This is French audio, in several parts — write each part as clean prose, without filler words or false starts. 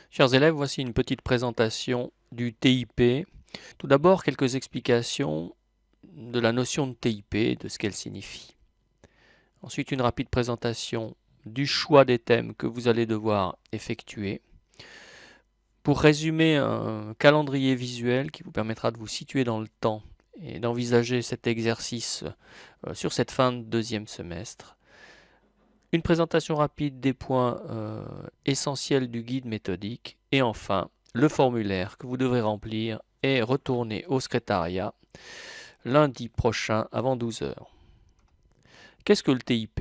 Chers élèves, voici une petite présentation du TIP. Tout d'abord, quelques explications de la notion de TIP, de ce qu'elle signifie. Ensuite, une rapide présentation du choix des thèmes que vous allez devoir effectuer. Pour résumer, un calendrier visuel qui vous permettra de vous situer dans le temps et d'envisager cet exercice sur cette fin de deuxième semestre. Une présentation rapide des points essentiels du guide méthodique et enfin le formulaire que vous devrez remplir et retourner au secrétariat lundi prochain avant 12 heures. Qu'est-ce que le TIP?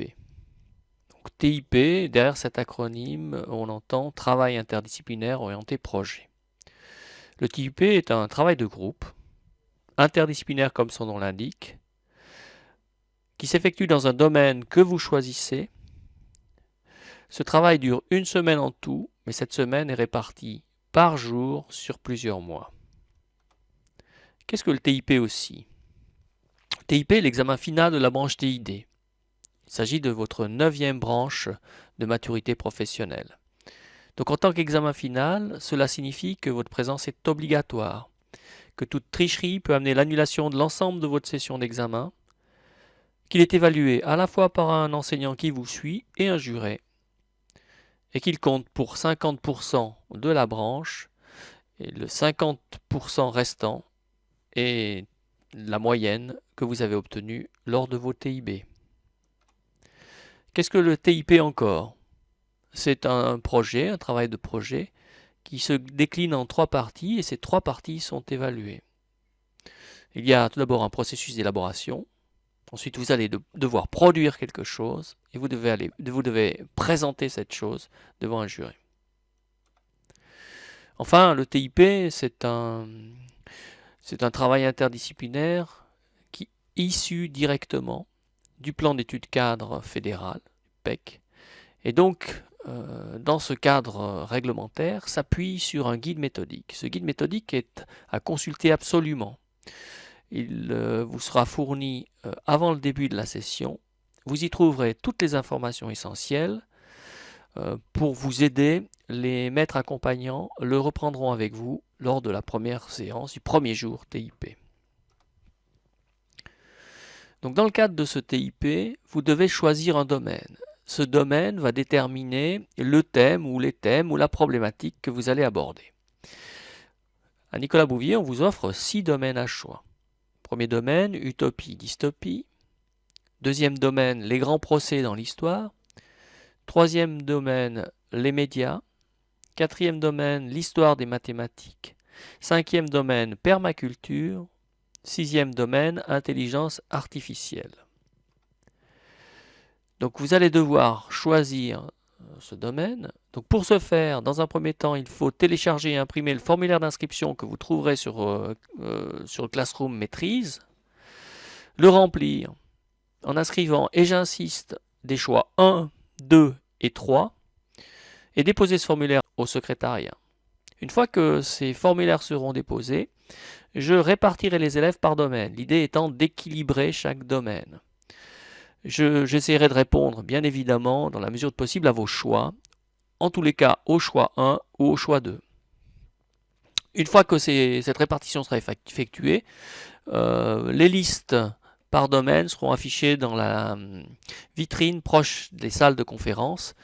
Donc, TIP, derrière cet acronyme, on entend Travail interdisciplinaire orienté projet. Le TIP est un travail de groupe, interdisciplinaire comme son nom l'indique, qui s'effectue dans un domaine que vous choisissez. Ce travail dure une semaine en tout, mais cette semaine est répartie par jour sur plusieurs mois. Qu'est-ce que le TIP aussi? Le TIP est l'examen final de la branche TID. Il s'agit de votre 9e branche de maturité professionnelle. Donc en tant qu'examen final, cela signifie que votre présence est obligatoire, que toute tricherie peut amener l'annulation de l'ensemble de votre session d'examen, qu'il est évalué à la fois par un enseignant qui vous suit et un juré, et qu'il compte pour 50% de la branche, et le 50% restant est la moyenne que vous avez obtenue lors de vos TIB. Qu'est-ce que le TIP encore? C'est un projet, un travail de projet, qui se décline en 3 parties, et ces 3 parties sont évaluées. Il y a tout d'abord un processus d'élaboration, ensuite vous allez devoir produire quelque chose, et vous devez présenter cette chose devant un jury. Enfin, le TIP, c'est un travail interdisciplinaire qui est issu directement du plan d'études cadre fédéral, PEC, et donc dans ce cadre réglementaire s'appuie sur un guide méthodique. Ce guide méthodique est à consulter absolument. Il vous sera fourni avant le début de la session. Vous y trouverez toutes les informations essentielles. Pour vous aider, les maîtres accompagnants le reprendront avec vous lors de la première séance du premier jour TIP. Donc dans le cadre de ce TIP, vous devez choisir un domaine. Ce domaine va déterminer le thème ou les thèmes ou la problématique que vous allez aborder. À Nicolas Bouvier, on vous offre 6 domaines à choix. Premier domaine, utopie, dystopie. Deuxième domaine, les grands procès dans l'histoire. Troisième domaine, les médias. Quatrième domaine, l'histoire des mathématiques. Cinquième domaine, permaculture. Sixième domaine, intelligence artificielle. Donc vous allez devoir choisir ce domaine. Donc pour ce faire, dans un premier temps, il faut télécharger et imprimer le formulaire d'inscription que vous trouverez sur le Classroom Maîtrise, le remplir en inscrivant, et j'insiste, des choix 1, 2 et 3, et déposer ce formulaire au secrétariat. Une fois que ces formulaires seront déposés, je répartirai les élèves par domaine, l'idée étant d'équilibrer chaque domaine. J'essaierai de répondre, bien évidemment, dans la mesure de possible, à vos choix, en tous les cas au choix 1 ou au choix 2. Une fois que cette répartition sera effectuée, les listes par domaine seront affichées dans la vitrine proche des salles de conférence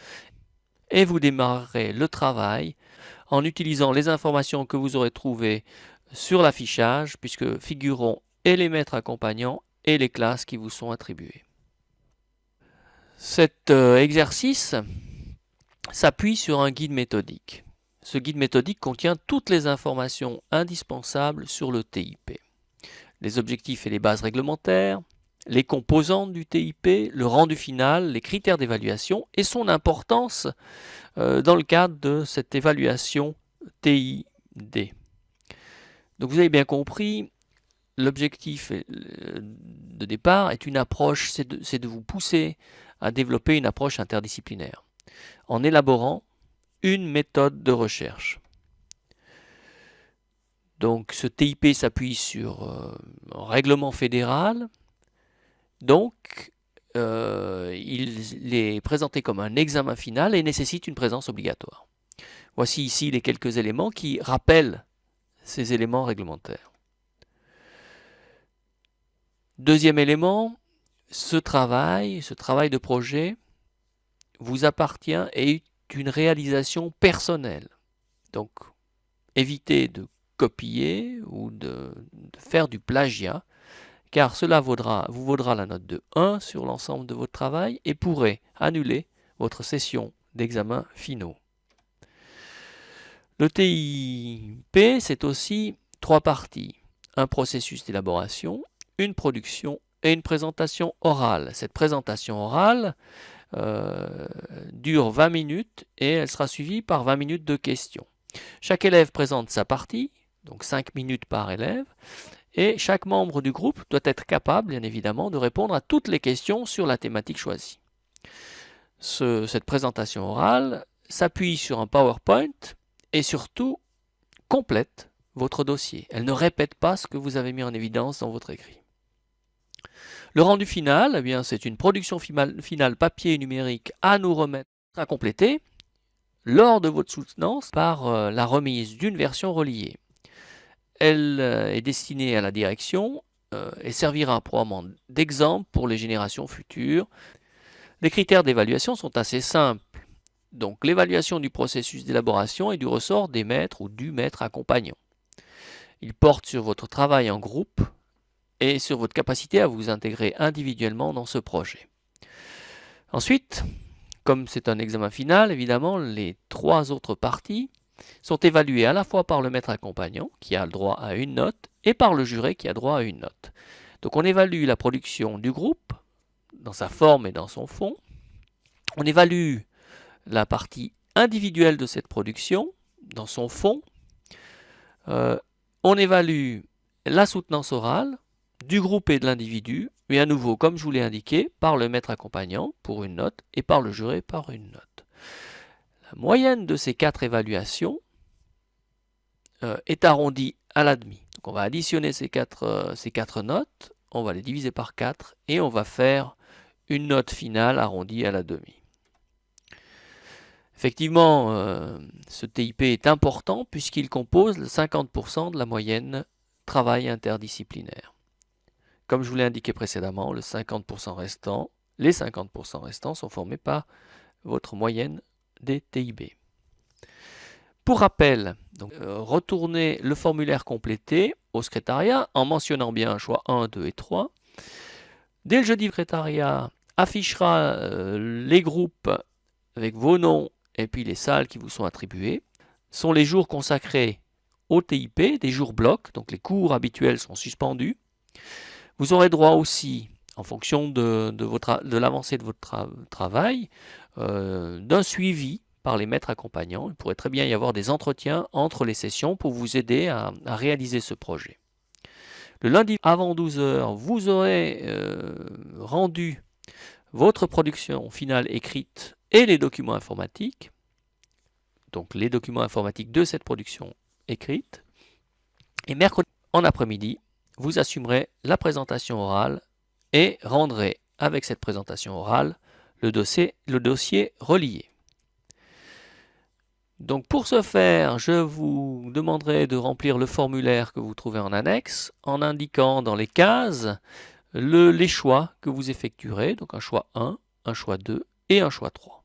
et vous démarrerez le travail en utilisant les informations que vous aurez trouvées sur l'affichage, puisque figureront et les maîtres accompagnants et les classes qui vous sont attribuées. Cet exercice s'appuie sur un guide méthodique. Ce guide méthodique contient toutes les informations indispensables sur le TIP. Les objectifs et les bases réglementaires, les composantes du TIP, le rendu final, les critères d'évaluation et son importance dans le cadre de cette évaluation TID. Donc vous avez bien compris, l'objectif de départ est une approche, c'est de vous pousser à développer une approche interdisciplinaire en élaborant une méthode de recherche. Donc ce TIP s'appuie sur un règlement fédéral, donc il est présenté comme un examen final et nécessite une présence obligatoire. Voici ici les quelques éléments qui rappellent ces éléments réglementaires. Deuxième élément, ce travail de projet vous appartient et est une réalisation personnelle. Donc, évitez de copier ou de faire du plagiat, car cela vous vaudra la note de 1 sur l'ensemble de votre travail et pourrait annuler votre session d'examen finaux. Le TIP, c'est aussi 3 parties. Un processus d'élaboration, une production et une présentation orale. Cette présentation orale dure 20 minutes et elle sera suivie par 20 minutes de questions. Chaque élève présente sa partie, donc 5 minutes par élève, et chaque membre du groupe doit être capable, bien évidemment, de répondre à toutes les questions sur la thématique choisie. Cette présentation orale s'appuie sur un PowerPoint et surtout complète votre dossier. Elle ne répète pas ce que vous avez mis en évidence dans votre écrit. Le rendu final, eh bien, c'est une production finale papier et numérique à nous remettre à compléter lors de votre soutenance par la remise d'une version reliée. Elle est destinée à la direction et servira probablement d'exemple pour les générations futures. Les critères d'évaluation sont assez simples. Donc l'évaluation du processus d'élaboration est du ressort des maîtres ou du maître accompagnant. Il porte sur votre travail en groupe et sur votre capacité à vous intégrer individuellement dans ce projet. Ensuite, comme c'est un examen final, évidemment, les 3 autres parties sont évaluées à la fois par le maître accompagnant, qui a le droit à une note, et par le juré, qui a droit à une note. Donc on évalue la production du groupe, dans sa forme et dans son fond. On évalue la partie individuelle de cette production, dans son fond. On évalue la soutenance orale du groupe et de l'individu, mais à nouveau, comme je vous l'ai indiqué, par le maître accompagnant pour une note et par le juré par une note. La moyenne de ces 4 évaluations est arrondie à la demi. Donc on va additionner ces quatre notes, on va les diviser par 4 et on va faire une note finale arrondie à la demi. Effectivement, ce TIP est important puisqu'il compose le 50% de la moyenne travail interdisciplinaire. Comme je vous l'ai indiqué précédemment, les 50% restants sont formés par votre moyenne des TIB. Pour rappel, retournez le formulaire complété au secrétariat en mentionnant bien choix 1, 2 et 3. Dès le jeudi, le secrétariat affichera les groupes avec vos noms et puis les salles qui vous sont attribuées. Ce sont les jours consacrés au TIP, des jours blocs, donc les cours habituels sont suspendus. Vous aurez droit aussi, en fonction de l'avancée de votre travail, d'un suivi par les maîtres accompagnants. Il pourrait très bien y avoir des entretiens entre les sessions pour vous aider à réaliser ce projet. Le lundi avant 12 h, vous aurez rendu votre production finale écrite et les documents informatiques, donc les documents informatiques de cette production écrite. Et mercredi en après-midi, vous assumerez la présentation orale et rendrez avec cette présentation orale le dossier relié. Donc pour ce faire, je vous demanderai de remplir le formulaire que vous trouvez en annexe en indiquant dans les cases les choix que vous effectuerez, donc un choix 1, un choix 2 et un choix 3.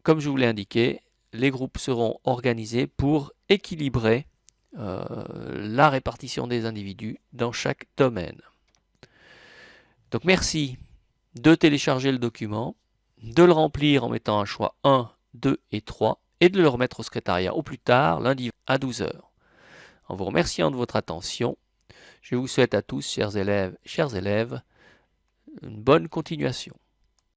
Comme je vous l'ai indiqué, les groupes seront organisés pour équilibrer la répartition des individus dans chaque domaine. Donc merci de télécharger le document, de le remplir en mettant un choix 1, 2 et 3 et de le remettre au secrétariat au plus tard lundi à 12 h. En vous remerciant de votre attention, je vous souhaite à tous, chers élèves, une bonne continuation.